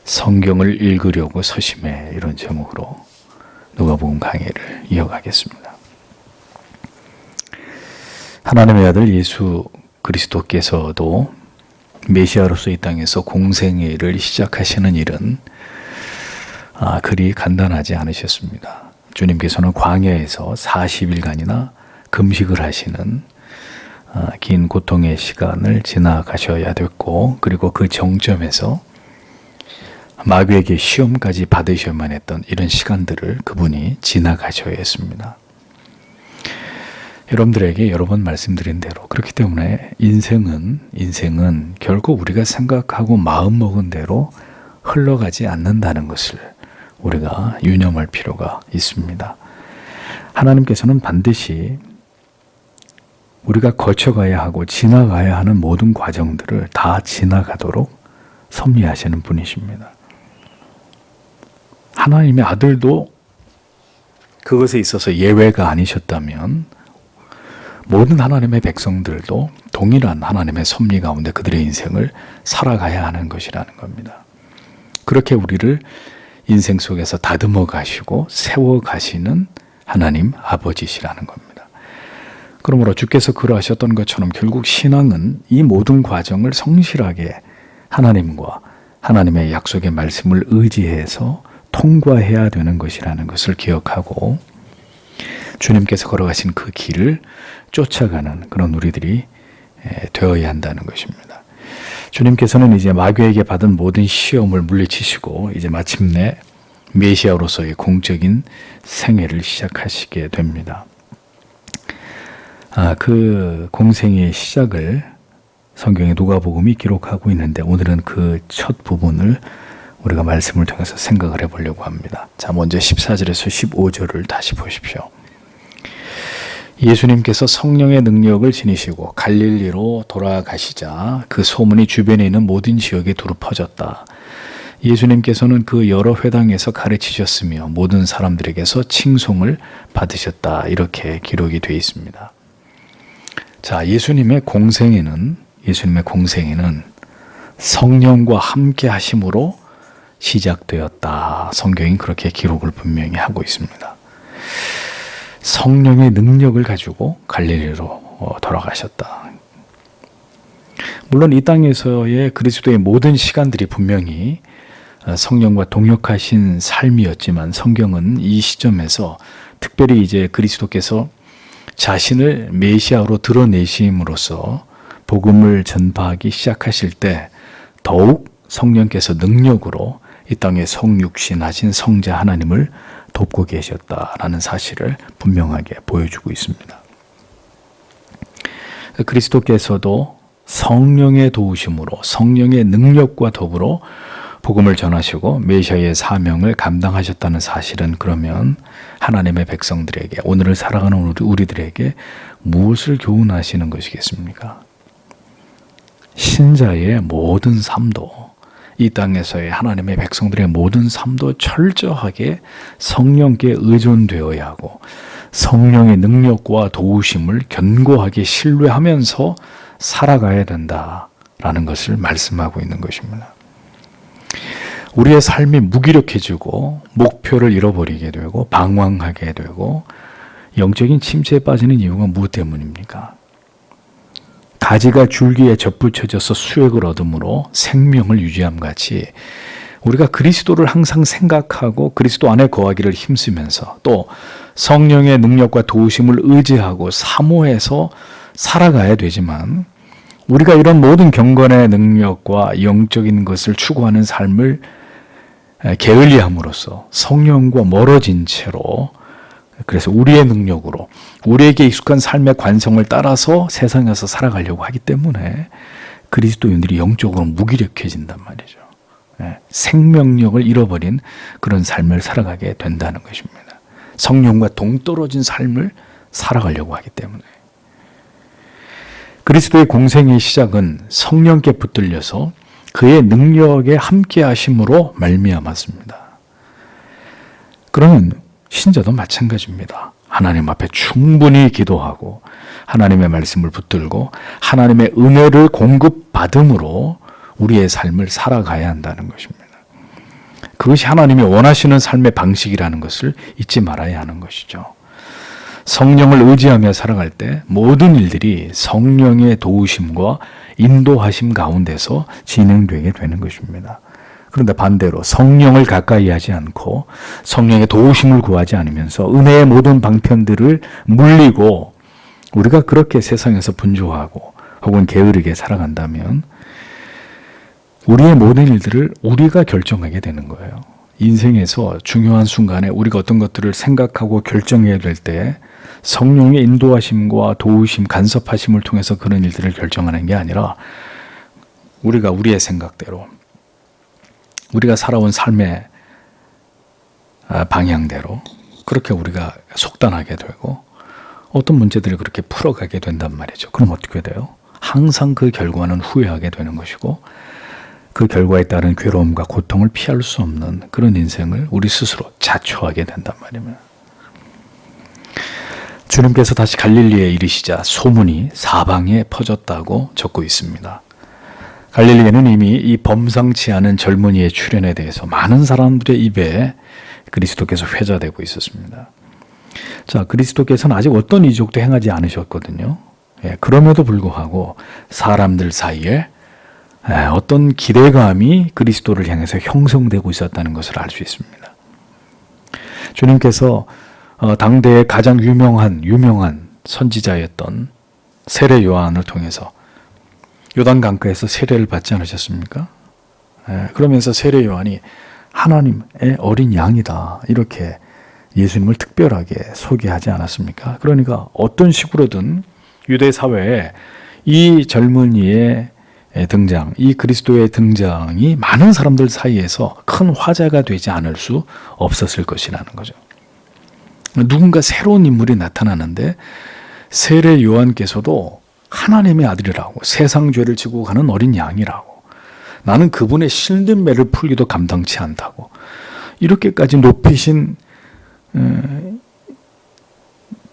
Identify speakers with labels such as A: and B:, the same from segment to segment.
A: 성경을 읽으려고 서심해, 이런 제목으로 누가복음 강의를 이어가겠습니다. 하나님의 아들 예수 그리스도께서도 메시아로서 이 땅에서 공생의 일을 시작하시는 일은 그리 간단하지 않으셨습니다. 주님께서는 광야에서 40일간이나 금식을 하시는 긴 고통의 시간을 지나가셔야 됐고, 그리고 그 정점에서 마귀에게 시험까지 받으셔야만 했던 이런 시간들을 그분이 지나가셔야 했습니다. 여러분들에게 여러 번 말씀드린 대로, 그렇기 때문에 인생은 결국 우리가 생각하고 마음먹은 대로 흘러가지 않는다는 것을 우리가 유념할 필요가 있습니다. 하나님께서는 반드시 우리가 거쳐가야 하고 지나가야 하는 모든 과정들을 다 지나가도록 섭리하시는 분이십니다. 하나님의 아들도 그것에 있어서 예외가 아니셨다면 모든 하나님의 백성들도 동일한 하나님의 섭리 가운데 그들의 인생을 살아가야 하는 것이라는 겁니다. 그렇게 우리를 인생 속에서 다듬어 가시고 세워 가시는 하나님 아버지시라는 겁니다. 그러므로 주께서 그러하셨던 것처럼 결국 신앙은 이 모든 과정을 성실하게 하나님과 하나님의 약속의 말씀을 의지해서 통과해야 되는 것이라는 것을 기억하고 주님께서 걸어가신 그 길을 쫓아가는 그런 우리들이 되어야 한다는 것입니다. 주님께서는 이제 마귀에게 받은 모든 시험을 물리치시고 이제 마침내 메시아로서의 공적인 생애를 시작하시게 됩니다. 그 공생의 시작을 성경의 누가복음이 기록하고 있는데 오늘은 그 첫 부분을 우리가 말씀을 통해서 생각을 해보려고 합니다. 자, 먼저 14절에서 15절을 다시 보십시오. 예수님께서 성령의 능력을 지니시고 갈릴리로 돌아가시자 그 소문이 주변에 있는 모든 지역에 두루 퍼졌다. 예수님께서는 그 여러 회당에서 가르치셨으며 모든 사람들에게서 칭송을 받으셨다. 이렇게 기록이 되어 있습니다. 자, 예수님의 공생애는 성령과 함께 하심으로 시작되었다. 성경이 그렇게 기록을 분명히 하고 있습니다. 성령의 능력을 가지고 갈릴리로 돌아가셨다. 물론 이 땅에서의 그리스도의 모든 시간들이 분명히 성령과 동역하신 삶이었지만 성경은 이 시점에서 특별히 이제 그리스도께서 자신을 메시아로 드러내심으로써 복음을 전파하기 시작하실 때 더욱 성령께서 능력으로 이 땅에 성육신하신 성자 하나님을 돕고 계셨다라는 사실을 분명하게 보여주고 있습니다. 그리스도께서도 성령의 도우심으로 성령의 능력과 더불어 복음을 전하시고 메시아의 사명을 감당하셨다는 사실은 그러면 하나님의 백성들에게, 오늘을 살아가는 우리들에게 무엇을 교훈하시는 것이겠습니까? 신자의 모든 삶도, 이 땅에서의 하나님의 백성들의 모든 삶도 철저하게 성령께 의존되어야 하고 성령의 능력과 도우심을 견고하게 신뢰하면서 살아가야 된다라는 것을 말씀하고 있는 것입니다. 우리의 삶이 무기력해지고 목표를 잃어버리게 되고 방황하게 되고 영적인 침체에 빠지는 이유가 무엇 때문입니까? 가지가 줄기에 접붙여져서 수액을 얻음으로 생명을 유지함 같이 우리가 그리스도를 항상 생각하고 그리스도 안에 거하기를 힘쓰면서 또 성령의 능력과 도우심을 의지하고 사모해서 살아가야 되지만 우리가 이런 모든 경건의 능력과 영적인 것을 추구하는 삶을 게을리함으로써 성령과 멀어진 채로, 그래서 우리의 능력으로 우리에게 익숙한 삶의 관성을 따라서 세상에서 살아가려고 하기 때문에 그리스도인들이 영적으로 무기력해진단 말이죠. 생명력을 잃어버린 그런 삶을 살아가게 된다는 것입니다. 성령과 동떨어진 삶을 살아가려고 하기 때문에. 그리스도의 공생의 시작은 성령께 붙들려서 그의 능력에 함께 하심으로 말미암았습니다. 그러면 신자도 마찬가지입니다. 하나님 앞에 충분히 기도하고 하나님의 말씀을 붙들고 하나님의 은혜를 공급받음으로 우리의 삶을 살아가야 한다는 것입니다. 그것이 하나님이 원하시는 삶의 방식이라는 것을 잊지 말아야 하는 것이죠. 성령을 의지하며 살아갈 때 모든 일들이 성령의 도우심과 인도하심 가운데서 진행되게 되는 것입니다. 그런데 반대로 성령을 가까이 하지 않고 성령의 도우심을 구하지 않으면서 은혜의 모든 방편들을 물리고 우리가 그렇게 세상에서 분주하고 혹은 게으르게 살아간다면 우리의 모든 일들을 우리가 결정하게 되는 거예요. 인생에서 중요한 순간에 우리가 어떤 것들을 생각하고 결정해야 될 때 성령의 인도하심과 도우심, 간섭하심을 통해서 그런 일들을 결정하는 게 아니라 우리가 우리의 생각대로 우리가 살아온 삶의 방향대로 그렇게 우리가 속단하게 되고 어떤 문제들을 그렇게 풀어가게 된단 말이죠. 그럼 어떻게 돼요? 항상 그 결과는 후회하게 되는 것이고 그 결과에 따른 괴로움과 고통을 피할 수 없는 그런 인생을 우리 스스로 자초하게 된단 말입니다. 주님께서 다시 갈릴리에 이르시자 소문이 사방에 퍼졌다고 적고 있습니다. 갈릴리에는 이미 이 범상치 않은 젊은이의 출현에 대해서 많은 사람들의 입에 그리스도께서 회자되고 있었습니다. 자, 그리스도께서는 아직 어떤 이적도 행하지 않으셨거든요. 그럼에도 불구하고 사람들 사이에 어떤 기대감이 그리스도를 향해서 형성되고 있었다는 것을 알 수 있습니다. 주님께서 당대의 가장 유명한 선지자였던 세례 요한을 통해서 요단 강가에서 세례를 받지 않으셨습니까? 그러면서 세례 요한이 하나님의 어린 양이다 이렇게 예수님을 특별하게 소개하지 않았습니까? 그러니까 어떤 식으로든 유대 사회에 이 젊은이의 등장, 이 그리스도의 등장이 많은 사람들 사이에서 큰 화제가 되지 않을 수 없었을 것이라는 거죠. 누군가 새로운 인물이 나타나는데 세례 요한께서도 하나님의 아들이라고 세상 죄를 지고 가는 어린 양이라고 나는 그분의 실든 매를 풀기도 감당치 않다고 이렇게까지 높이신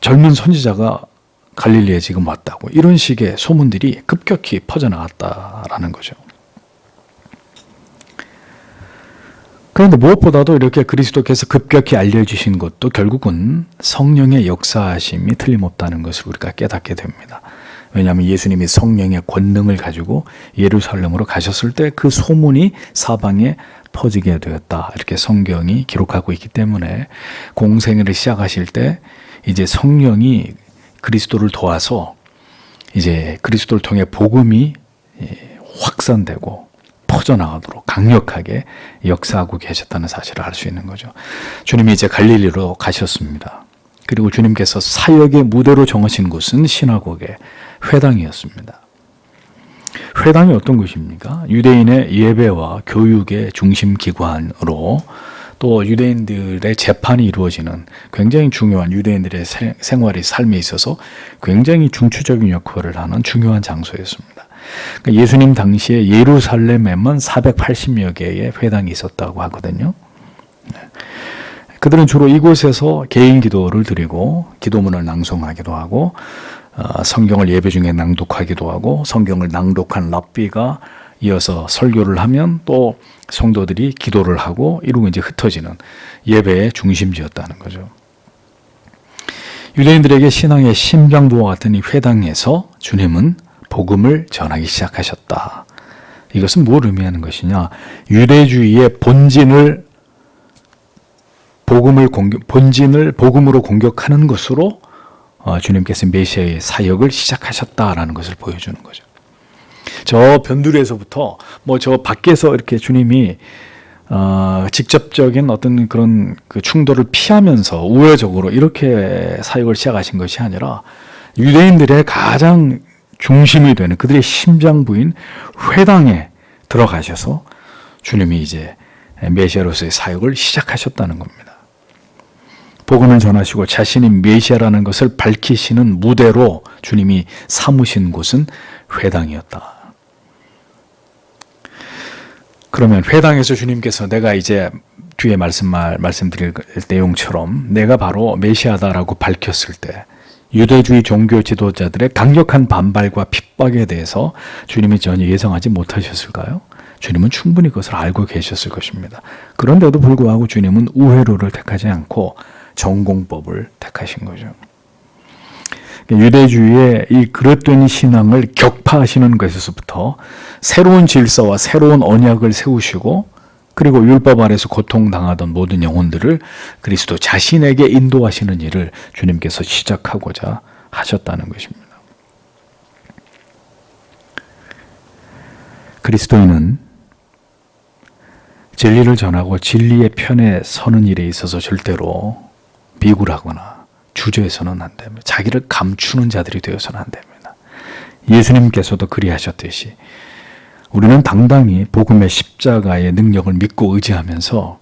A: 젊은 선지자가 갈릴리에 지금 왔다고 이런 식의 소문들이 급격히 퍼져나갔다라는 거죠. 그런데 무엇보다도 이렇게 그리스도께서 급격히 알려주신 것도 결국은 성령의 역사하심이 틀림없다는 것을 우리가 깨닫게 됩니다. 왜냐하면 예수님이 성령의 권능을 가지고 예루살렘으로 가셨을 때 그 소문이 사방에 퍼지게 되었다. 이렇게 성경이 기록하고 있기 때문에 공생애를 시작하실 때 이제 성령이 그리스도를 도와서 이제 그리스도를 통해 복음이 확산되고 퍼져나가도록 강력하게 역사하고 계셨다는 사실을 알 수 있는 거죠. 주님이 이제 갈릴리로 가셨습니다. 그리고 주님께서 사역의 무대로 정하신 곳은 시나고게 회당이었습니다. 회당이 어떤 곳입니까? 유대인의 예배와 교육의 중심 기관으로 또 유대인들의 재판이 이루어지는 굉장히 중요한 유대인들의 생활의 삶에 있어서 굉장히 중추적인 역할을 하는 중요한 장소였습니다. 그러니까 예수님 당시에 예루살렘에만 480여 개의 회당이 있었다고 하거든요. 그들은 주로 이곳에서 개인 기도를 드리고 기도문을 낭송하기도 하고 성경을 예배 중에 낭독하기도 하고 성경을 낭독한 랍비가 이어서 설교를 하면 또 성도들이 기도를 하고 이러고 이제 흩어지는 예배의 중심지였다는 거죠. 유대인들에게 신앙의 심장부와 같은 이 회당에서 주님은 복음을 전하기 시작하셨다. 이것은 뭘 의미하는 것이냐? 유대주의의 본진을 복음으로 공격하는 것으로 주님께서 메시아의 사역을 시작하셨다라는 것을 보여주는 거죠. 저 변두리에서부터 저 밖에서 이렇게 주님이 직접적인 어떤 그런 그 충돌을 피하면서 우회적으로 이렇게 사역을 시작하신 것이 아니라 유대인들의 가장 중심이 되는 그들의 심장부인 회당에 들어가셔서 주님이 이제 메시아로서의 사역을 시작하셨다는 겁니다. 복음을 전하시고 자신이 메시아라는 것을 밝히시는 무대로 주님이 삼으신 곳은 회당이었다. 그러면 회당에서 주님께서 내가 이제 뒤에 말씀드릴 내용처럼 내가 바로 메시아다라고 밝혔을 때 유대주의 종교 지도자들의 강력한 반발과 핍박에 대해서 주님이 전혀 예상하지 못하셨을까요? 주님은 충분히 그것을 알고 계셨을 것입니다. 그런데도 불구하고 주님은 우회로를 택하지 않고 전공법을 택하신 거죠. 유대주의의 이 그릇된 신앙을 격파하시는 것에서부터 새로운 질서와 새로운 언약을 세우시고, 그리고 율법 아래서 고통당하던 모든 영혼들을 그리스도 자신에게 인도하시는 일을 주님께서 시작하고자 하셨다는 것입니다. 그리스도인은 진리를 전하고 진리의 편에 서는 일에 있어서 절대로 비굴하거나 주저해서는 안 됩니다. 자기를 감추는 자들이 되어서는 안 됩니다. 예수님께서도 그리하셨듯이 우리는 당당히 복음의 십자가의 능력을 믿고 의지하면서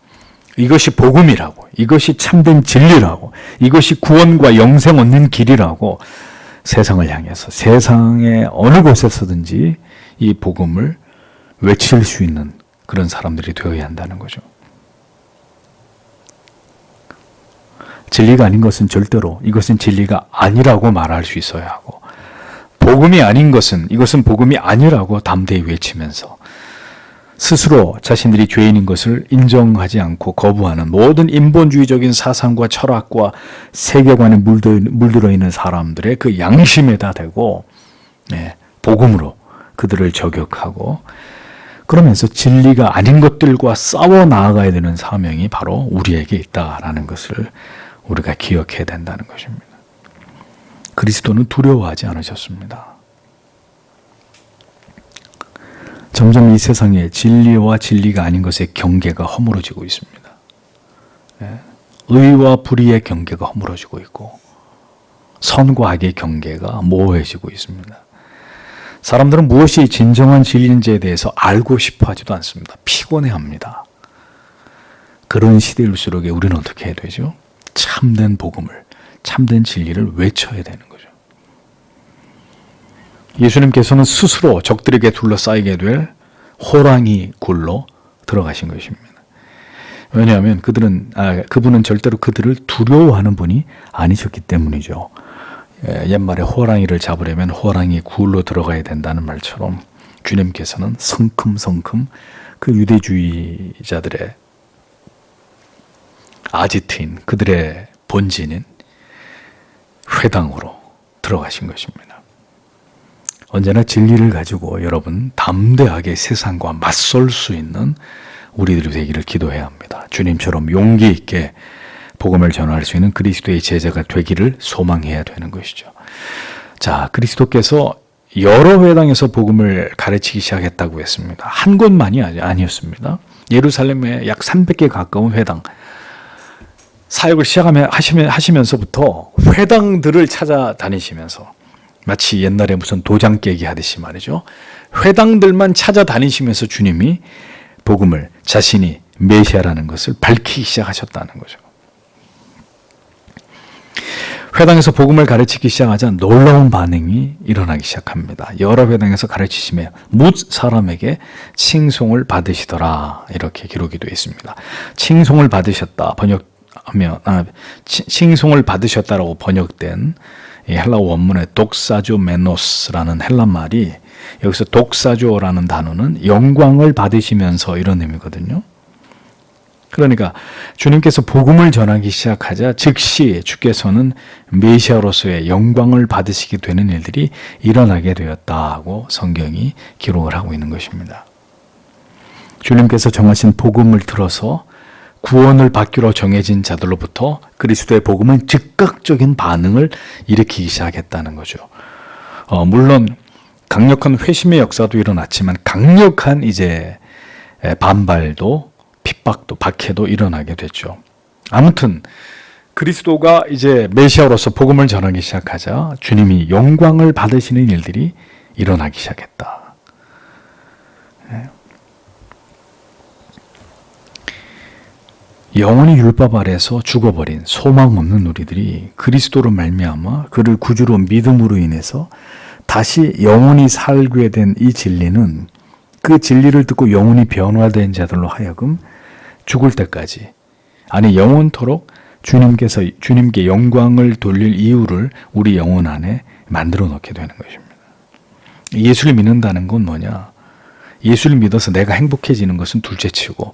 A: 이것이 복음이라고, 이것이 참된 진리라고, 이것이 구원과 영생 얻는 길이라고 세상을 향해서 세상의 어느 곳에서든지 이 복음을 외칠 수 있는 그런 사람들이 되어야 한다는 거죠. 진리가 아닌 것은 절대로 이것은 진리가 아니라고 말할 수 있어야 하고, 복음이 아닌 것은 이것은 복음이 아니라고 담대히 외치면서 스스로 자신들이 죄인인 것을 인정하지 않고 거부하는 모든 인본주의적인 사상과 철학과 세계관에 물들어 있는 사람들의 그 양심에다 대고 복음으로 그들을 저격하고, 그러면서 진리가 아닌 것들과 싸워 나아가야 되는 사명이 바로 우리에게 있다라는 것을 우리가 기억해야 된다는 것입니다. 그리스도는 두려워하지 않으셨습니다. 점점 이 세상에 진리와 진리가 아닌 것의 경계가 허물어지고 있습니다. 의와 불의의 경계가 허물어지고 있고, 선과 악의 경계가 모호해지고 있습니다. 사람들은 무엇이 진정한 진리인지에 대해서 알고 싶어 하지도 않습니다. 피곤해합니다. 그런 시대일수록 우리는 어떻게 해야 되죠? 참된 복음을, 참된 진리를 외쳐야 되는 거죠. 예수님께서는 스스로 적들에게 둘러싸이게 될 호랑이 굴로 들어가신 것입니다. 왜냐하면 그분은 절대로 그들을 두려워하는 분이 아니셨기 때문이죠. 옛말에 호랑이를 잡으려면 호랑이 굴로 들어가야 된다는 말처럼 주님께서는 성큼성큼 그 유대주의자들의 아지트인 그들의 본진인 회당으로 들어가신 것입니다. 언제나 진리를 가지고 여러분 담대하게 세상과 맞설 수 있는 우리들이 되기를 기도해야 합니다. 주님처럼 용기 있게 복음을 전할 수 있는 그리스도의 제자가 되기를 소망해야 되는 것이죠. 자, 그리스도께서 여러 회당에서 복음을 가르치기 시작했다고 했습니다. 한 곳만이 아니었습니다. 예루살렘에 약 300개 가까운 회당, 사역을 하시면서부터 회당들을 찾아다니시면서 마치 옛날에 무슨 도장 깨기 하듯이 말이죠. 회당들만 찾아다니시면서 주님이 복음을, 자신이 메시아라는 것을 밝히기 시작하셨다는 거죠. 회당에서 복음을 가르치기 시작하자 놀라운 반응이 일어나기 시작합니다. 여러 회당에서 가르치시며 뭇 사람에게 칭송을 받으시더라, 이렇게 기록이 되어 있습니다. 칭송을 받으셨다 칭송을 받으셨다라고 번역된 이 헬라어 원문의 독사조메노스라는 헬라 말이, 여기서 독사조라는 단어는 영광을 받으시면서 이런 의미거든요. 그러니까 주님께서 복음을 전하기 시작하자 즉시 주께서는 메시아로서의 영광을 받으시게 되는 일들이 일어나게 되었다고 성경이 기록을 하고 있는 것입니다. 주님께서 정하신 복음을 들어서 구원을 받기로 정해진 자들로부터 그리스도의 복음은 즉각적인 반응을 일으키기 시작했다는 거죠. 물론 강력한 회심의 역사도 일어났지만 강력한 이제 반발도, 핍박도, 박해도 일어나게 됐죠. 아무튼 그리스도가 이제 메시아로서 복음을 전하기 시작하자 주님이 영광을 받으시는 일들이 일어나기 시작했다. 영원히 율법 아래서 죽어버린 소망 없는 우리들이 그리스도로 말미암아 그를 구주로 믿음으로 인해서 다시 영원히 살게 된 이 진리는, 그 진리를 듣고 영원히 변화된 자들로 하여금 죽을 때까지, 아니 영원토록 주님께 영광을 돌릴 이유를 우리 영혼 안에 만들어 놓게 되는 것입니다. 예수를 믿는다는 건 뭐냐? 예수를 믿어서 내가 행복해지는 것은 둘째치고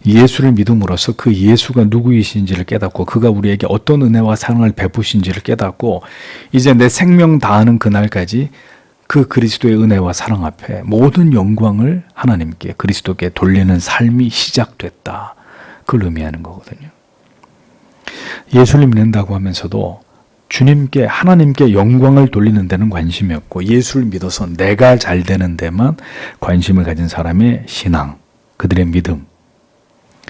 A: 예수를 믿음으로써 그 예수가 누구이신지를 깨닫고 그가 우리에게 어떤 은혜와 사랑을 베푸신지를 깨닫고 이제 내 생명 다하는 그날까지 그 그리스도의 은혜와 사랑 앞에 모든 영광을 하나님께 그리스도께 돌리는 삶이 시작됐다. 그걸 의미하는 거거든요. 예수를 믿는다고 하면서도 주님께 하나님께 영광을 돌리는 데는 관심이 없고 예수를 믿어서 내가 잘 되는 데만 관심을 가진 사람의 신앙, 그들의 믿음,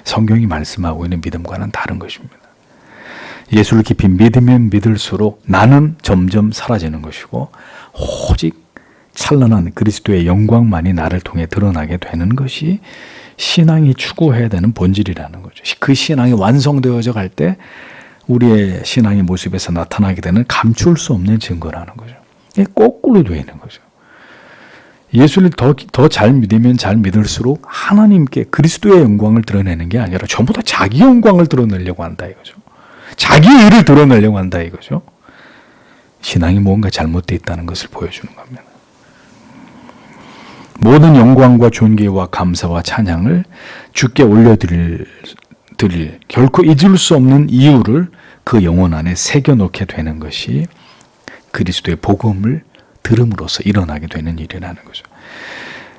A: 성경이 말씀하고 있는 믿음과는 다른 것입니다. 예수를 깊이 믿으면 믿을수록 나는 점점 사라지는 것이고 오직 찬란한 그리스도의 영광만이 나를 통해 드러나게 되는 것이 신앙이 추구해야 되는 본질이라는 거죠. 그 신앙이 완성되어져 갈 때 우리의 신앙의 모습에서 나타나게 되는 감출 수 없는 증거라는 거죠. 이게 거꾸로 되어 있는 거죠. 예수를 더 잘 믿으면 잘 믿을수록 하나님께 그리스도의 영광을 드러내는 게 아니라 전부 다 자기 영광을 드러내려고 한다 이거죠. 자기 의를 드러내려고 한다 이거죠. 신앙이 뭔가 잘못되어 있다는 것을 보여주는 겁니다. 모든 영광과 존귀와 감사와 찬양을 주께 올려드릴 결코 잊을 수 없는 이유를 그 영혼 안에 새겨놓게 되는 것이 그리스도의 복음을 들음으로써 일어나게 되는 일이라는 거죠.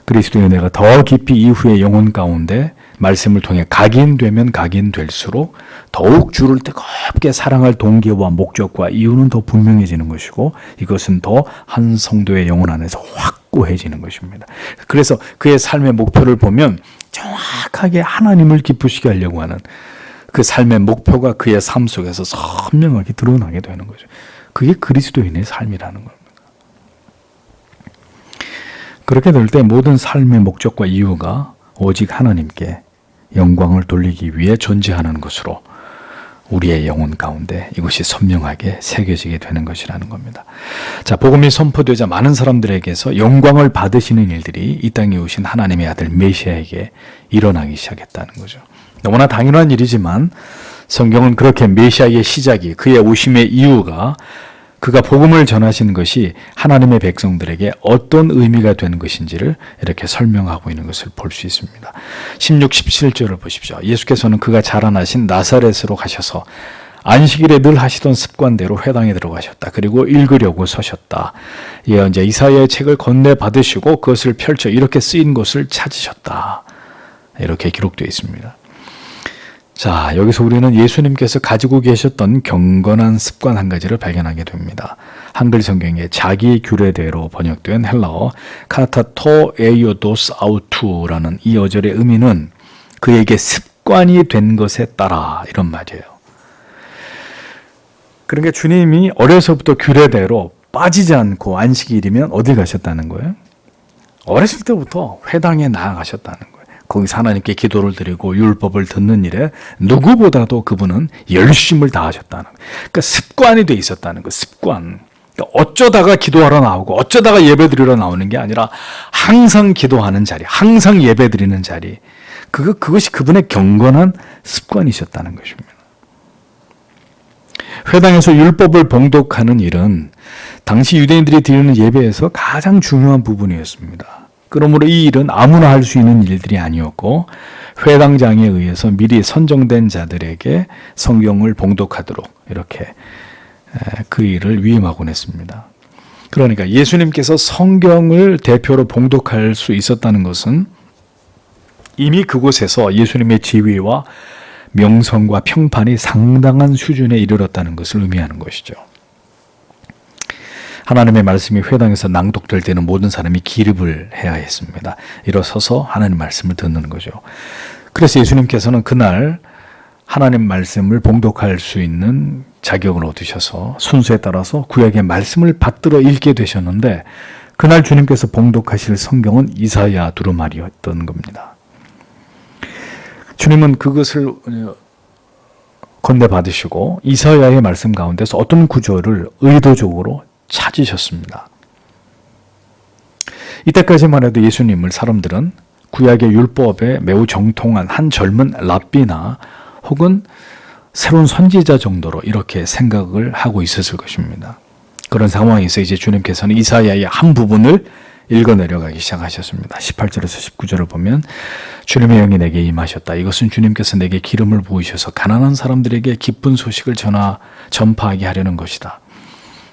A: 그리스도의 은혜가 더 깊이 이후의 영혼 가운데 말씀을 통해 각인되면 각인될수록 더욱 주를 뜨겁게 사랑할 동기와 목적과 이유는 더 분명해지는 것이고 이것은 더 한 성도의 영혼 안에서 확고해지는 것입니다. 그래서 그의 삶의 목표를 보면 정확하게 하나님을 기쁘시게 하려고 하는 그 삶의 목표가 그의 삶 속에서 선명하게 드러나게 되는 거죠. 그게 그리스도인의 삶이라는 겁니다. 그렇게 될 때 모든 삶의 목적과 이유가 오직 하나님께 영광을 돌리기 위해 존재하는 것으로 우리의 영혼 가운데 이것이 선명하게 새겨지게 되는 것이라는 겁니다. 자, 복음이 선포되자 많은 사람들에게서 영광을 받으시는 일들이 이 땅에 오신 하나님의 아들 메시아에게 일어나기 시작했다는 거죠. 너무나 당연한 일이지만 성경은 그렇게 메시아의 시작이 그의 오심의 이유가 그가 복음을 전하신 것이 하나님의 백성들에게 어떤 의미가 된 것인지를 이렇게 설명하고 있는 것을 볼 수 있습니다. 16, 17절을 보십시오. 예수께서는 그가 자라나신 나사렛으로 가셔서 안식일에 늘 하시던 습관대로 회당에 들어가셨다. 그리고 읽으려고 서셨다. 예언자 이사야의 책을 건네받으시고 그것을 펼쳐 이렇게 쓰인 곳을 찾으셨다. 이렇게 기록되어 있습니다. 자, 여기서 우리는 예수님께서 가지고 계셨던 경건한 습관 한 가지를 발견하게 됩니다. 한글 성경에 자기 규례대로 번역된 헬라어 카타토 에이오도스 아우투라는 이 어절의 의미는 그에게 습관이 된 것에 따라 이런 말이에요. 그러니까 주님이 어려서부터 규례대로 빠지지 않고 안식일이면 어디 가셨다는 거예요? 어렸을 때부터 회당에 나아가셨다는 거예요. 거기서 하나님께 기도를 드리고 율법을 듣는 일에 누구보다도 그분은 열심을 다하셨다는 거예요. 그러니까 습관이 돼 있었다는 거예요. 습관. 그러니까 어쩌다가 기도하러 나오고 어쩌다가 예배 드리러 나오는 게 아니라 항상 기도하는 자리, 항상 예배 드리는 자리. 그것이 그분의 경건한 습관이셨다는 것입니다. 회당에서 율법을 봉독하는 일은 당시 유대인들이 드리는 예배에서 가장 중요한 부분이었습니다. 그러므로 이 일은 아무나 할 수 있는 일들이 아니었고 회당장에 의해서 미리 선정된 자들에게 성경을 봉독하도록 이렇게 그 일을 위임하곤 했습니다. 그러니까 예수님께서 성경을 대표로 봉독할 수 있었다는 것은 이미 그곳에서 예수님의 지위와 명성과 평판이 상당한 수준에 이르렀다는 것을 의미하는 것이죠. 하나님의 말씀이 회당에서 낭독될 때는 모든 사람이 기립을 해야 했습니다. 일어서서 하나님 말씀을 듣는 거죠. 그래서 예수님께서는 그날 하나님 말씀을 봉독할 수 있는 자격을 얻으셔서 순서에 따라서 구약의 말씀을 받들어 읽게 되셨는데 그날 주님께서 봉독하실 성경은 이사야 두루마리였던 겁니다. 주님은 그것을 건네받으시고 이사야의 말씀 가운데서 어떤 구절을 의도적으로 찾으셨습니다. 이때까지만 해도 예수님을 사람들은 구약의 율법에 매우 정통한 한 젊은 랍비나 혹은 새로운 선지자 정도로 이렇게 생각을 하고 있었을 것입니다. 그런 상황에서 이제 주님께서는 이사야의 한 부분을 읽어 내려가기 시작하셨습니다. 18절에서 19절을 보면 주님의 영이 내게 임하셨다. 이것은 주님께서 내게 기름을 부으셔서 가난한 사람들에게 기쁜 소식을 전파하게 하려는 것이다.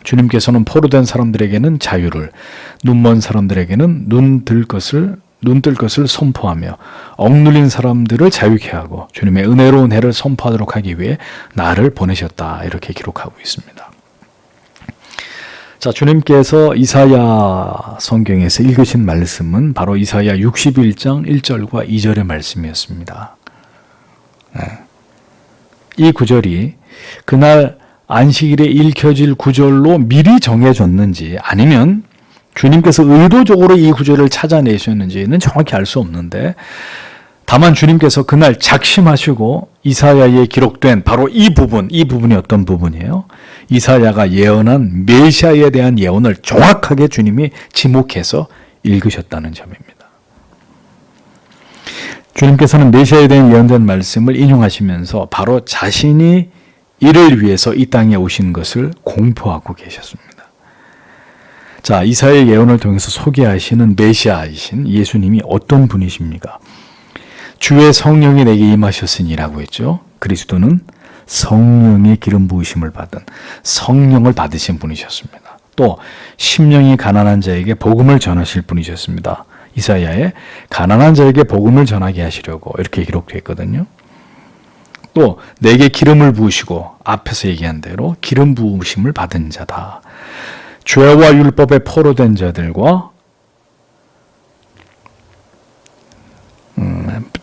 A: 주님께서는 포로된 사람들에게는 자유를, 눈먼 사람들에게는 눈 뜰 것을 선포하며 억눌린 사람들을 자유케 하고 주님의 은혜로운 해를 선포하도록 하기 위해 나를 보내셨다. 이렇게 기록하고 있습니다. 자, 주님께서 이사야 성경에서 읽으신 말씀은 바로 이사야 61장 1절과 2절의 말씀이었습니다. 이 구절이 그날 안식일에 읽혀질 구절로 미리 정해졌는지 아니면 주님께서 의도적으로 이 구절을 찾아내셨는지는 정확히 알 수 없는데, 다만 주님께서 그날 작심하시고 이사야에 기록된 바로 이 부분이 어떤 부분이에요? 이사야가 예언한 메시아에 대한 예언을 정확하게 주님이 지목해서 읽으셨다는 점입니다. 주님께서는 메시아에 대한 예언된 말씀을 인용하시면서 바로 자신이 이를 위해서 이 땅에 오신 것을 공포하고 계셨습니다. 자, 이사야의 예언을 통해서 소개하시는 메시아이신 예수님이 어떤 분이십니까? 주의 성령이 내게 임하셨으니라고 했죠. 그리스도는 성령의 기름 부으심을 받은 성령을 받으신 분이셨습니다. 또 심령이 가난한 자에게 복음을 전하실 분이셨습니다. 이사야에 가난한 자에게 복음을 전하게 하시려고 이렇게 기록되어 있거든요. 또 내게 기름을 부으시고 앞에서 얘기한 대로 기름 부으심을 받은 자다. 죄와 율법에 포로된 자들과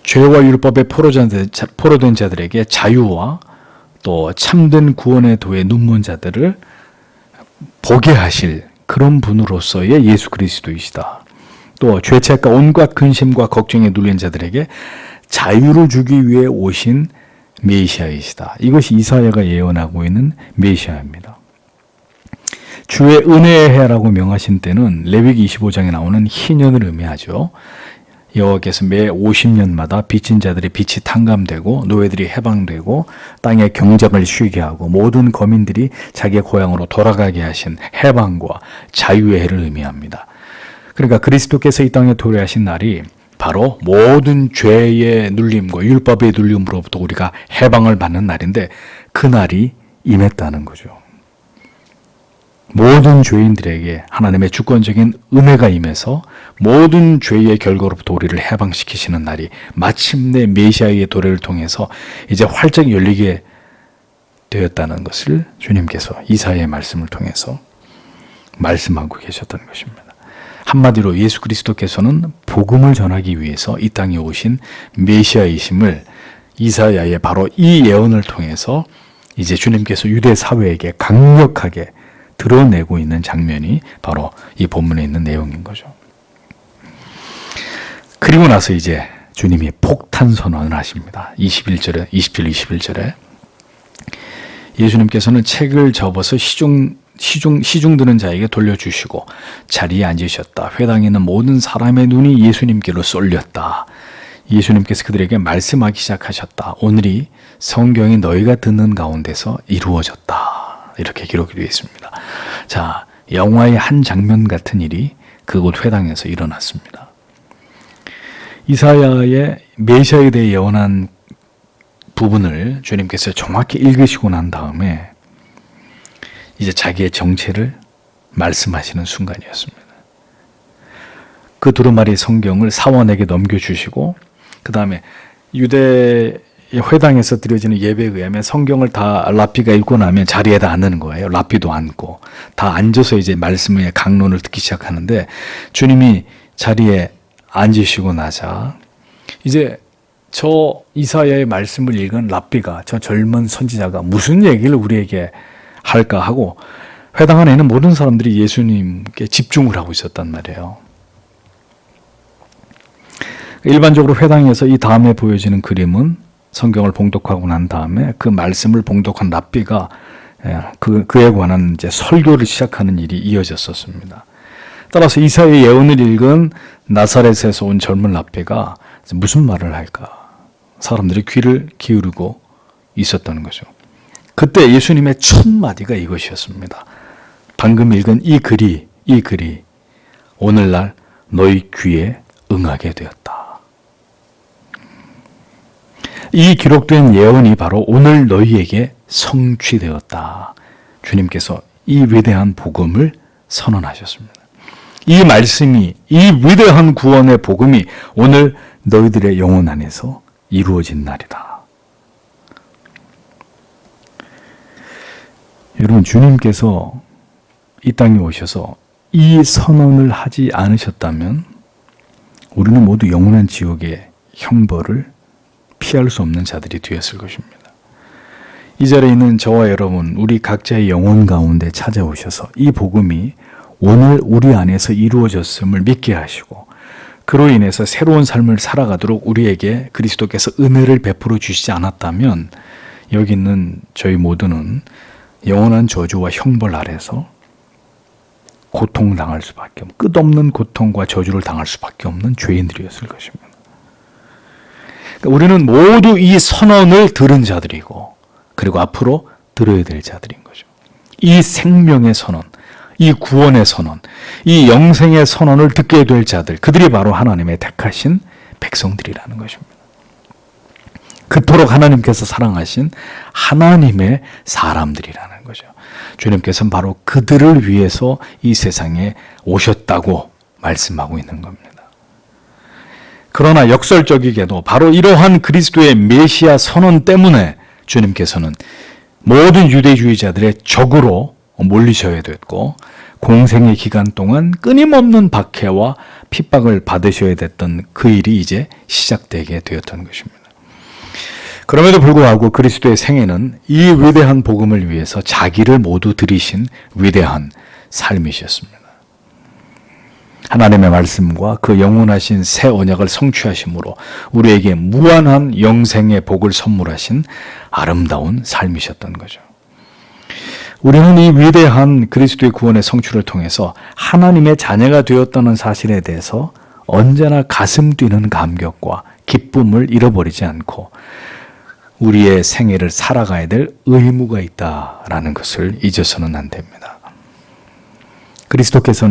A: 죄와 율법에 포로된 자들에게 자유와 또 참된 구원의 도에 눈먼 자들을 보게 하실 그런 분으로서의 예수 그리스도이시다. 또 죄책과 온갖 근심과 걱정에 눌린 자들에게 자유를 주기 위해 오신 메시아이시다. 이것이 이사야가 예언하고 있는 메시아입니다. 주의 은혜의 해라고 명하신 때는 레위기 25장에 나오는 희년을 의미하죠. 여호와께서 매 50년마다 빚진 자들의 빚이 탕감되고 노예들이 해방되고 땅의 경작을 쉬게 하고 모든 거민들이 자기의 고향으로 돌아가게 하신 해방과 자유의 해를 의미합니다. 그러니까 그리스도께서 이 땅에 도래하신 날이 바로 모든 죄의 눌림과 율법의 눌림으로부터 우리가 해방을 받는 날인데 그 날이 임했다는 거죠. 모든 죄인들에게 하나님의 주권적인 은혜가 임해서 모든 죄의 결과로부터 우리를 해방시키시는 날이 마침내 메시아의 도래를 통해서 이제 활짝 열리게 되었다는 것을 주님께서 이사야의 말씀을 통해서 말씀하고 계셨던 것입니다. 한마디로 예수 그리스도께서는 복음을 전하기 위해서 이 땅에 오신 메시아이심을 이사야의 바로 이 예언을 통해서 이제 주님께서 유대 사회에게 강력하게 드러내고 있는 장면이 바로 이 본문에 있는 내용인 거죠. 그리고 나서 이제 주님이 폭탄 선언을 하십니다. 21절에 예수님께서는 책을 접어서 시중 드는 자에게 돌려주시고 자리에 앉으셨다. 회당에 있는 모든 사람의 눈이 예수님께로 쏠렸다. 예수님께서 그들에게 말씀하기 시작하셨다. 오늘이 성경이 너희가 듣는 가운데서 이루어졌다. 이렇게 기록이 되어 있습니다. 자, 영화의 한 장면 같은 일이 그곳 회당에서 일어났습니다. 이사야의 메시아에 대해 예언한 부분을 주님께서 정확히 읽으시고 난 다음에 이제 자기의 정체를 말씀하시는 순간이었습니다. 그 두루마리 성경을 사원에게 넘겨주시고 그 다음에 유대 회당에서 드려지는 예배에 의하면 성경을 다 랍비가 읽고 나면 자리에다 앉는 거예요. 랍비도 앉고 다 앉아서 이제 말씀의 강론을 듣기 시작하는데 주님이 자리에 앉으시고 나자 이제 저 이사야의 말씀을 읽은 랍비가 저 젊은 선지자가 무슨 얘기를 우리에게 할까 하고 회당 안에 있는 모든 사람들이 예수님께 집중을 하고 있었단 말이에요. 일반적으로 회당에서 이 다음에 보여지는 그림은 성경을 봉독하고 난 다음에 그 말씀을 봉독한 랍비가 그에 관한 이제 설교를 시작하는 일이 이어졌었습니다. 따라서 이사야의 예언을 읽은 나사렛에서 온 젊은 랍비가 무슨 말을 할까? 사람들이 귀를 기울이고 있었던 거죠. 그때 예수님의 첫 마디가 이것이었습니다. 방금 읽은 이 글이 오늘날 너희 귀에 응하게 되었다. 이 기록된 예언이 바로 오늘 너희에게 성취되었다. 주님께서 이 위대한 복음을 선언하셨습니다. 이 말씀이, 이 위대한 구원의 복음이 오늘 너희들의 영혼 안에서 이루어진 날이다. 여러분, 주님께서 이 땅에 오셔서 이 선언을 하지 않으셨다면 우리는 모두 영원한 지옥의 형벌을 피할 수 없는 자들이 되었을 것입니다. 이 자리에 있는 저와 여러분, 우리 각자의 영혼 가운데 찾아오셔서 이 복음이 오늘 우리 안에서 이루어졌음을 믿게 하시고 그로 인해서 새로운 삶을 살아가도록 우리에게 그리스도께서 은혜를 베풀어 주시지 않았다면 여기 있는 저희 모두는 영원한 저주와 형벌 아래서 고통당할 수밖에 없는, 끝없는 고통과 저주를 당할 수밖에 없는 죄인들이었을 것입니다. 그러니까 우리는 모두 이 선언을 들은 자들이고 그리고 앞으로 들어야 될 자들인 거죠. 이 생명의 선언, 이 구원의 선언, 이 영생의 선언을 듣게 될 자들, 그들이 바로 하나님의 택하신 백성들이라는 것입니다. 그토록 하나님께서 사랑하신 하나님의 사람들이라는 거죠. 주님께서는 바로 그들을 위해서 이 세상에 오셨다고 말씀하고 있는 겁니다. 그러나 역설적이게도 바로 이러한 그리스도의 메시아 선언 때문에 주님께서는 모든 유대주의자들의 적으로 몰리셔야 됐고 공생의 기간 동안 끊임없는 박해와 핍박을 받으셔야 됐던 그 일이 이제 시작되게 되었던 것입니다. 그럼에도 불구하고 그리스도의 생애는 이 위대한 복음을 위해서 자기를 모두 드리신 위대한 삶이셨습니다. 하나님의 말씀과 그 영원하신 새 언약을 성취하심으로 우리에게 무한한 영생의 복을 선물하신 아름다운 삶이셨던 거죠. 우리는 이 위대한 그리스도의 구원의 성취를 통해서 하나님의 자녀가 되었다는 사실에 대해서 언제나 가슴 뛰는 감격과 기쁨을 잃어버리지 않고 우리의 생애를 살아가야 될 의무가 있다라는 것을 잊어서는 안 됩니다. 그리스도께서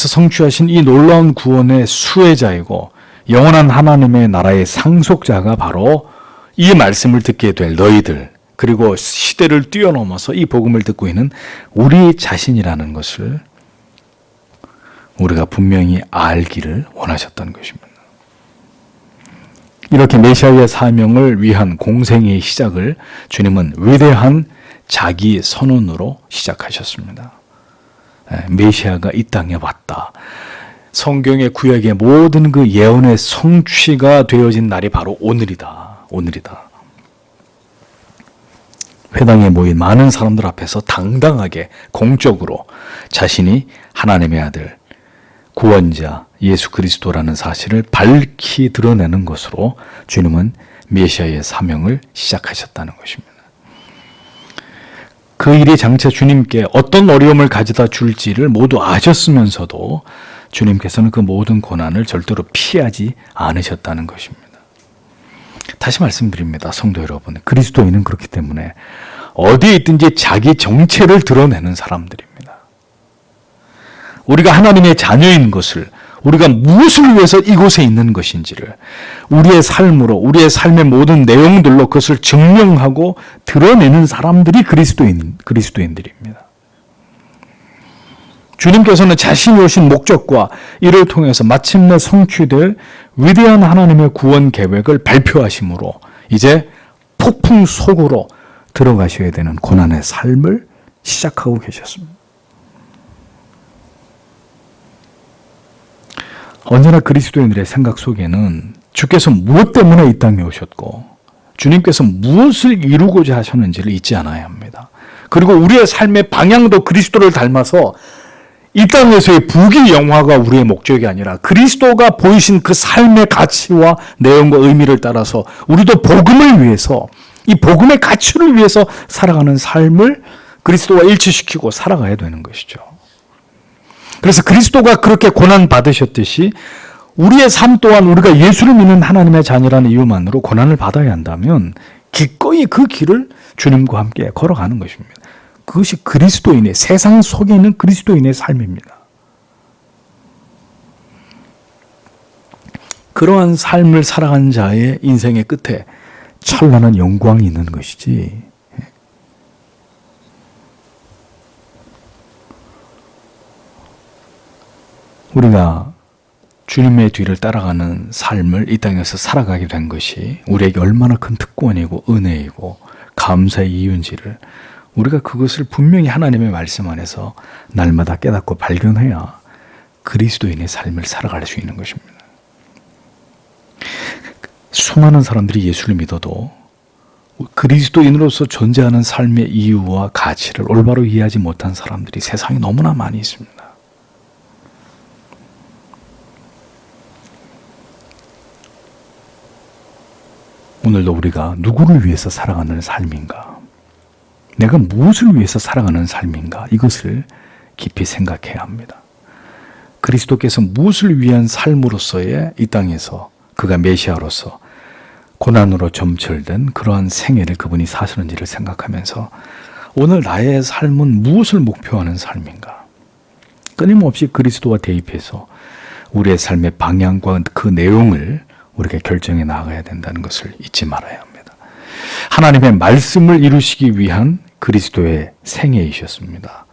A: 성취하신 이 놀라운 구원의 수혜자이고 영원한 하나님의 나라의 상속자가 바로 이 말씀을 듣게 될 너희들, 그리고 시대를 뛰어넘어서 이 복음을 듣고 있는 우리 자신이라는 것을 우리가 분명히 알기를 원하셨던 것입니다. 이렇게 메시아의 사명을 위한 공생의 시작을 주님은 위대한 자기 선언으로 시작하셨습니다. 메시아가 이 땅에 왔다. 성경의 구약의 모든 그 예언의 성취가 되어진 날이 바로 오늘이다. 회당에 모인 많은 사람들 앞에서 당당하게 공적으로 자신이 하나님의 아들, 구원자 예수 그리스도라는 사실을 밝히 드러내는 것으로 주님은 메시아의 사명을 시작하셨다는 것입니다. 그 일이 장차 주님께 어떤 어려움을 가져다 줄지를 모두 아셨으면서도 주님께서는 그 모든 고난을 절대로 피하지 않으셨다는 것입니다. 다시 말씀드립니다. 성도 여러분, 그리스도인은 그렇기 때문에 어디에 있든지 자기 정체를 드러내는 사람들입니다. 우리가 하나님의 자녀인 것을, 우리가 무엇을 위해서 이곳에 있는 것인지를 우리의 삶으로, 우리의 삶의 모든 내용들로 그것을 증명하고 드러내는 사람들이 그리스도인들입니다. 주님께서는 자신이 오신 목적과 이를 통해서 마침내 성취될 위대한 하나님의 구원 계획을 발표하심으로 이제 폭풍 속으로 들어가셔야 되는 고난의 삶을 시작하고 계셨습니다. 언제나 그리스도인들의 생각 속에는 주께서 무엇 때문에 이 땅에 오셨고 주님께서 무엇을 이루고자 하셨는지를 잊지 않아야 합니다. 그리고 우리의 삶의 방향도 그리스도를 닮아서 이 땅에서의 부귀영화가 우리의 목적이 아니라 그리스도가 보이신 그 삶의 가치와 내용과 의미를 따라서 우리도 복음을 위해서, 이 복음의 가치를 위해서 살아가는 삶을 그리스도와 일치시키고 살아가야 되는 것이죠. 그래서 그리스도가 그렇게 고난 받으셨듯이 우리의 삶 또한 우리가 예수를 믿는 하나님의 자녀라는 이유만으로 고난을 받아야 한다면 기꺼이 그 길을 주님과 함께 걸어가는 것입니다. 그것이 그리스도인의, 세상 속에 있는 그리스도인의 삶입니다. 그러한 삶을 살아간 자의 인생의 끝에 찬란한 영광이 있는 것이지. 우리가 주님의 뒤를 따라가는 삶을 이 땅에서 살아가게 된 것이 우리에게 얼마나 큰 특권이고 은혜이고 감사의 이유인지를 우리가 그것을 분명히 하나님의 말씀 안에서 날마다 깨닫고 발견해야 그리스도인의 삶을 살아갈 수 있는 것입니다. 수많은 사람들이 예수를 믿어도 그리스도인으로서 존재하는 삶의 이유와 가치를 올바로 이해하지 못한 사람들이 세상에 너무나 많이 있습니다. 오늘도 우리가 누구를 위해서 살아가는 삶인가? 내가 무엇을 위해서 살아가는 삶인가? 이것을 깊이 생각해야 합니다. 그리스도께서 무엇을 위한 삶으로서의 이 땅에서 그가 메시아로서 고난으로 점철된 그러한 생애를 그분이 사시는지를 생각하면서 오늘 나의 삶은 무엇을 목표하는 삶인가? 끊임없이 그리스도와 대입해서 우리의 삶의 방향과 그 내용을 우리가 결정해 나가야 된다는 것을 잊지 말아야 합니다. 하나님의 말씀을 이루시기 위한 그리스도의 생애이셨습니다.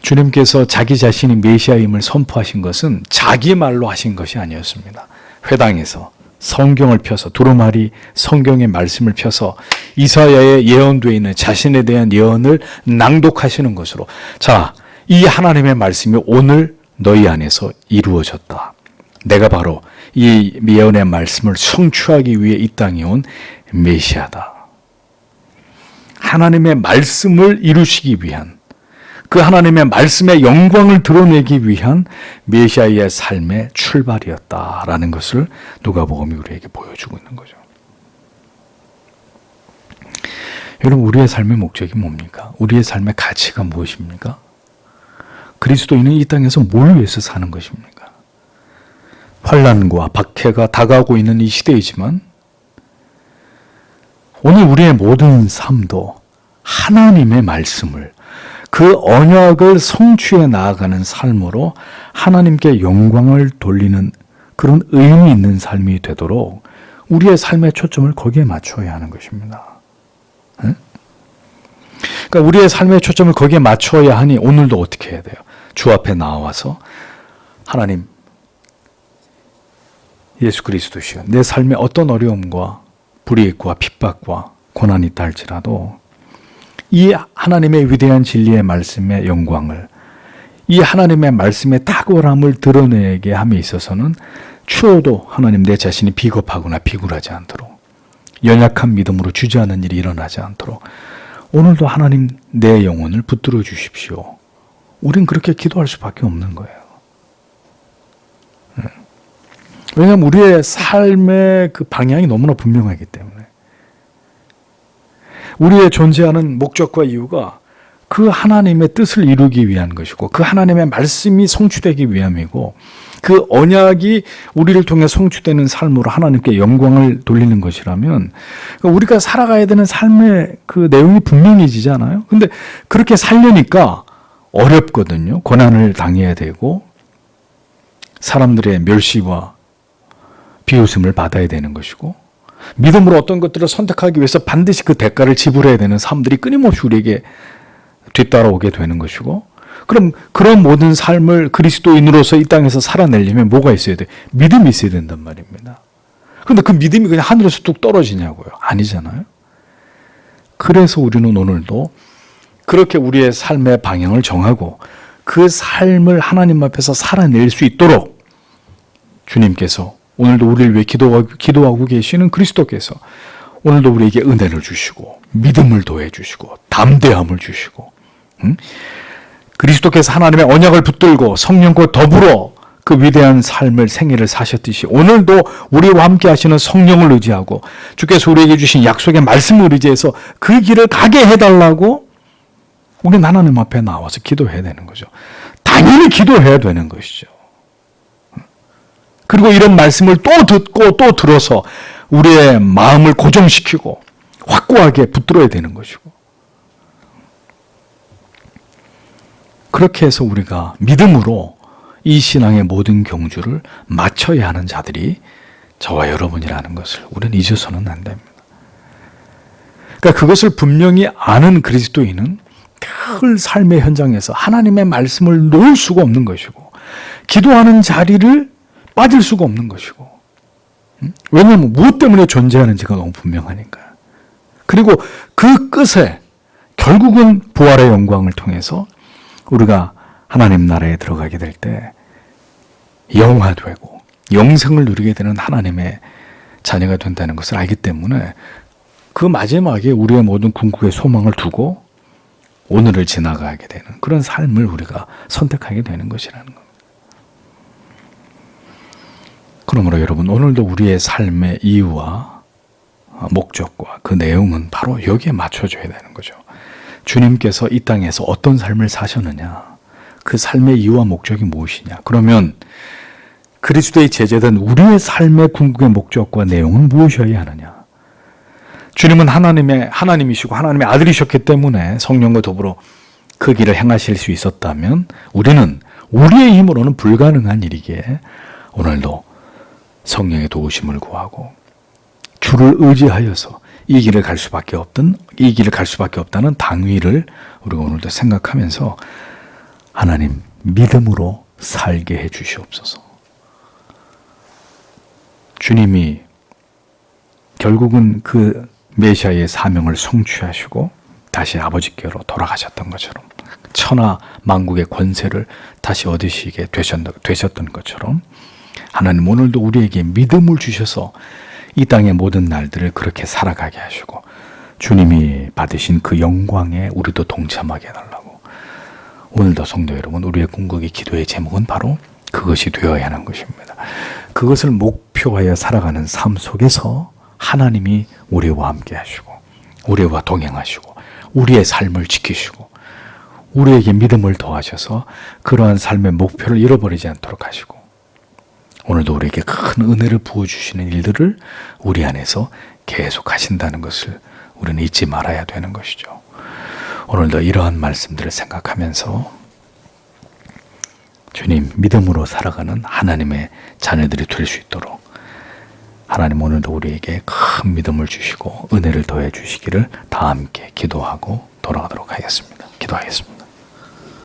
A: 주님께서 자기 자신이 메시아임을 선포하신 것은 자기 말로 하신 것이 아니었습니다. 회당에서 성경을 펴서 두루마리 성경의 말씀을 펴서 이사야에 예언되어 있는 자신에 대한 예언을 낭독하시는 것으로 자, 이 하나님의 말씀이 오늘 너희 안에서 이루어졌다. 내가 바로 이 예언의 말씀을 성취하기 위해 이 땅에 온 메시아다. 하나님의 말씀을 이루시기 위한 그 하나님의 말씀의 영광을 드러내기 위한 메시아의 삶의 출발이었다라는 것을 누가복음이 우리에게 보여주고 있는 거죠. 여러분, 우리의 삶의 목적이 뭡니까? 우리의 삶의 가치가 무엇입니까? 그리스도인은 이 땅에서 뭘 위해서 사는 것입니까? 환난과 박해가 다가오고 있는 이 시대이지만 오늘 우리의 모든 삶도 하나님의 말씀을 그 언약을 성취해 나아가는 삶으로 하나님께 영광을 돌리는 그런 의미 있는 삶이 되도록 우리의 삶의 초점을 거기에 맞춰야 하는 것입니다. 그러니까 우리의 삶의 초점을 거기에 맞춰야 하니 오늘도 어떻게 해야 돼요? 주 앞에 나와서 하나님, 예수 그리스도시여 내 삶에 어떤 어려움과 불이익과 핍박과 고난이 있다 할지라도 이 하나님의 위대한 진리의 말씀의 영광을 이 하나님의 말씀의 탁월함을 드러내게 함에 있어서는 추워도 하나님 내 자신이 비겁하거나 비굴하지 않도록 연약한 믿음으로 주저하는 일이 일어나지 않도록 오늘도 하나님 내 영혼을 붙들어 주십시오. 우린 그렇게 기도할 수밖에 없는 거예요. 왜냐하면 우리의 삶의 그 방향이 너무나 분명하기 때문에 우리의 존재하는 목적과 이유가 그 하나님의 뜻을 이루기 위한 것이고 그 하나님의 말씀이 성취되기 위함이고 그 언약이 우리를 통해 성취되는 삶으로 하나님께 영광을 돌리는 것이라면 우리가 살아가야 되는 삶의 그 내용이 분명해지잖아요. 근데 그렇게 살려니까 어렵거든요. 고난을 당해야 되고 사람들의 멸시와 비웃음을 받아야 되는 것이고 믿음으로 어떤 것들을 선택하기 위해서 반드시 그 대가를 지불해야 되는 삶들이 끊임없이 우리에게 뒤따라오게 되는 것이고 그럼 그런 모든 삶을 그리스도인으로서 이 땅에서 살아내려면 뭐가 있어야 돼? 믿음이 있어야 된단 말입니다. 그런데 그 믿음이 그냥 하늘에서 뚝 떨어지냐고요? 아니잖아요. 그래서 우리는 오늘도 그렇게 우리의 삶의 방향을 정하고 그 삶을 하나님 앞에서 살아낼 수 있도록 주님께서 오늘도 우리를 위해 기도하고 계시는 그리스도께서 오늘도 우리에게 은혜를 주시고 믿음을 더해 주시고 담대함을 주시고 그리스도께서 하나님의 언약을 붙들고 성령과 더불어 그 위대한 삶을 생애를 사셨듯이 오늘도 우리와 함께 하시는 성령을 의지하고 주께서 우리에게 주신 약속의 말씀을 의지해서 그 길을 가게 해달라고 우리는 하나님 앞에 나와서 기도해야 되는 거죠. 당연히 기도해야 되는 것이죠. 그리고 이런 말씀을 또 듣고 또 들어서 우리의 마음을 고정시키고 확고하게 붙들어야 되는 것이고 그렇게 해서 우리가 믿음으로 이 신앙의 모든 경주를 마쳐야 하는 자들이 저와 여러분이라는 것을 우리는 잊어서는 안 됩니다. 그러니까 그것을 분명히 아는 그리스도인은 늘 삶의 현장에서 하나님의 말씀을 놓을 수가 없는 것이고 기도하는 자리를 빠질 수가 없는 것이고, 왜냐하면 무엇 때문에 존재하는지가 너무 분명하니까요. 그리고 그 끝에 결국은 부활의 영광을 통해서 우리가 하나님 나라에 들어가게 될 때 영화되고 영생을 누리게 되는 하나님의 자녀가 된다는 것을 알기 때문에 그 마지막에 우리의 모든 궁극의 소망을 두고 오늘을 지나가게 되는 그런 삶을 우리가 선택하게 되는 것이라는 겁니다. 그러므로 여러분, 오늘도 우리의 삶의 이유와 목적과 그 내용은 바로 여기에 맞춰줘야 되는 거죠. 주님께서 이 땅에서 어떤 삶을 사셨느냐, 그 삶의 이유와 목적이 무엇이냐. 그러면 그리스도의 제자된 우리의 삶의 궁극의 목적과 내용은 무엇이어야 하느냐. 주님은 하나님이시고 하나님의 아들이셨기 때문에 성령과 더불어 그 길을 행하실 수 있었다면 우리는 우리의 힘으로는 불가능한 일이기에 오늘도 성령의 도우심을 구하고 주를 의지하여서 이 길을 갈 수밖에 없다는 당위를 우리가 오늘도 생각하면서 하나님 믿음으로 살게 해 주시옵소서. 주님이 결국은 그 메시아의 사명을 성취하시고 다시 아버지께로 돌아가셨던 것처럼 천하 만국의 권세를 다시 얻으시게 되셨던 것처럼 하나님 오늘도 우리에게 믿음을 주셔서 이 땅의 모든 날들을 그렇게 살아가게 하시고 주님이 받으신 그 영광에 우리도 동참하게 해달라고. 오늘도 성도 여러분, 우리의 궁극의 기도의 제목은 바로 그것이 되어야 하는 것입니다. 그것을 목표하여 살아가는 삶 속에서 하나님이 우리와 함께 하시고 우리와 동행하시고 우리의 삶을 지키시고 우리에게 믿음을 더하셔서 그러한 삶의 목표를 잃어버리지 않도록 하시고 오늘도 우리에게 큰 은혜를 부어주시는 일들을 우리 안에서 계속 하신다는 것을 우리는 잊지 말아야 되는 것이죠. 오늘도 이러한 말씀들을 생각하면서 주님 믿음으로 살아가는 하나님의 자녀들이 될 수 있도록 하나님 오늘도 우리에게 큰 믿음을 주시고 은혜를 더해 주시기를 다 함께 기도하고 돌아가도록 하겠습니다. 기도하겠습니다.